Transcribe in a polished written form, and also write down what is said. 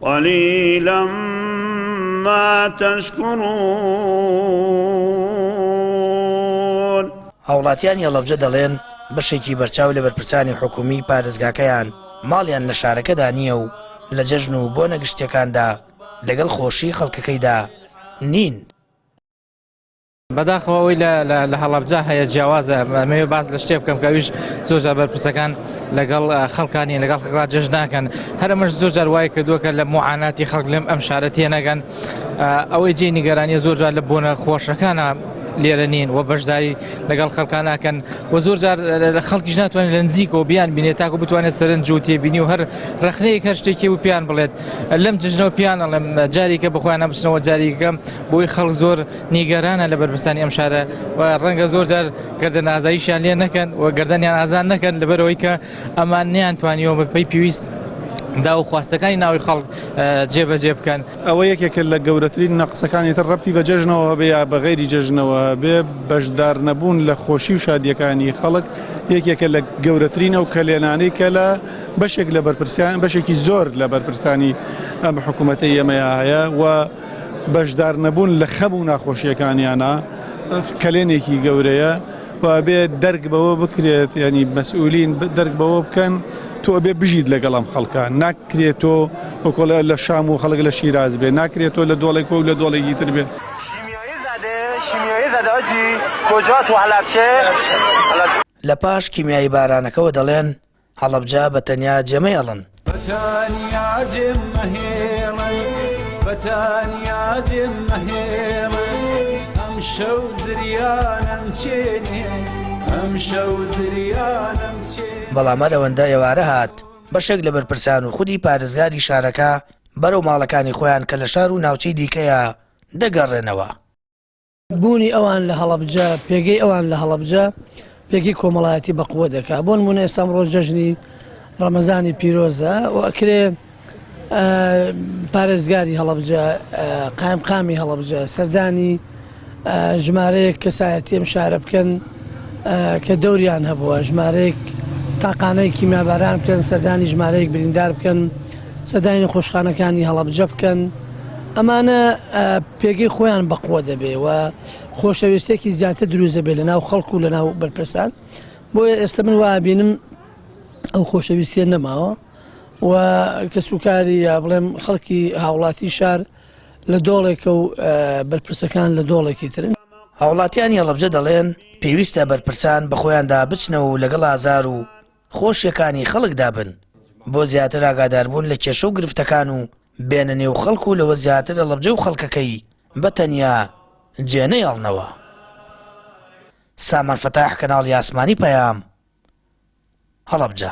قليلا ما تشكرون. هاوڵاتیان هێڵەبجە دەڵێن بەشێکی بەرچاو لە بەرپرسانی حکومی پارێزگاکەیان ماڵیان لە شارەکەدا نییە و لە جەژن و بۆ نەگشتەکاندا لەگەڵ خۆشی خەڵکەکەیدا نین. بەداخەوە ئەوەی لە هەڵەبجە هەیە جیاوازە ئەمەوێ باس لە شتێ بکەم کە ئەویش زۆرجار بەرپرسەکان لەگەڵ خەڵکانی لەگەڵ خەڵکا جەژن ناکەن. هەرەمەش زۆرجار وای کردووە کە لە معاناتی خەڵک لەم ئەم شارە تێنەگەن. ئەوەی جێی نیگەرانیە زۆرجار لە بۆنە خۆشەکانە لێرە نین و بەشداری لەگەڵ خەڵکان ناکەن و زۆرجار خەڵکیش ناتوانێت لە نزیکەوە بیان بینێت تاکو بتوانێت سەرنج و تێبینی و هەر ڕخنەیەک هەر شتێکی و پیان بڵێت لەم جژنەوە پیان ئەڵێم جاریکە بخۆیان نەبچنەوە جاریکە بۆی خەڵک زۆر نیگەرانە لە بەرپرسانی ئەم شارە و ڕەنگە زۆرجار گەردەن ئازاییشیان لێ نەکەن و گەردەنیان ئازان نەکەن لەبەرەوەی کە ئەمان نەیانتوانیەوە بەپێی پێویست دا و خواستەکانی ناوی خەڵک جێبەجێ بکەن. ئەوە یەکێکە لە گەورەترین نەقسەکانی تر ڕەبتی بە جەژنەوە بێ یا بە غەیری جەژنەوە بێ بەشدار نەبوون لە خۆشی و شادیەکانی خەڵک یەکێکە لە گەورەترینە و کەلێنانەی کە لە بەشێک لە بەرپرسیان بەشێکی زۆر لە بەرپرسانی ئەم حکوومەتەی ئێمەیە هەیە و بەشدار نەبوون لە خەم و ناخۆشیەکانیانە کەلێنێکی گەورەیە و بێ دەرگ بەوە بکرێت ینی مەسئولین دەرگ بەوە بکەن تۆ بێ بژیت لەگەڵام خەڵکە ناکرێتۆ وەکۆڵە لە شام و خەڵک لە شیراز بێ ناکرێتۆ لە دۆڵێک و لە دۆڵێکی تر بێت. شیمیایی زەدە ئەجی کۆجا تو هەڵەبجە لە پاش کیمیایی بارانەکەەوە دەڵێن هەڵەبجە بە تەنیا جێمەی ئەڵن. بەتانیا جێمەهێڵن بەتانیا جێمەهێڵن ئەم شەو زریانم چێنێ ئەم شەو زریانم چێنێ. بەڵام ئەوەندە ئێوارە هات بەشێک لە بەرپرسان و خودی پارێزگاری شارەکە بەرەو ماڵەکانی خۆیان کە لە شار و ناوچەی دیکەیە دەگەڕێنەوە. بوونی ئەوان لە هەڵەبجە پێگەی ئەوان لە هەڵەبجە پێگەی کۆمەڵایەتی بەقووە دەکات. بۆ نمونە ئێستا ئەمڕۆ جەژنی ڕەمەزانی پیرۆزە و ئەکرێ پارێزگاری هەڵەبجە قایمقامی هەڵەبجە سەردانی ژمارەیەک کەسایەتی ئەم شارە بکەن کە دەوریان هەبووە ژمارەیەک تاقانەی کیمیاباران بکەن سەردانی ژمارەیەک بریندار بکەن سەردانی خۆشخانەکانی هەڵەبجە بکەن. ئەمانە پێگەی خۆیان بەقووە دەبێ و خۆشەویستێکی زیاتر دروست دەبێت لە ناو خەڵکو و لە ناو بەرپرسان. بۆیە ئێستا من وابینم ئەو خۆشەویستیە نەماوە و کەسوکاری یا بڵێم خەڵکی هاوڵاتی شار لە دۆڵێکە و بەرپرسەکان لە دۆڵێکی ترن. هاوڵاتیانی هەڵەبجە دەڵێن پێویستە بەرپرسان بە خۆیاندا بچنەوە و لەگەڵ ئازار و خۆشیەکانی خەڵکدا بن بۆ زیاتر ئاگاداربوون لە کێشە و گرفتەکان و بێنە نێو خەڵک و لەوە زیاتر هەڵەبجە و خەڵکەکەی بە تەنیا جێنەی هەڵنەوە. سامان فەتاح کەناڵی ئاسمانی پەیام هەڵەبجە.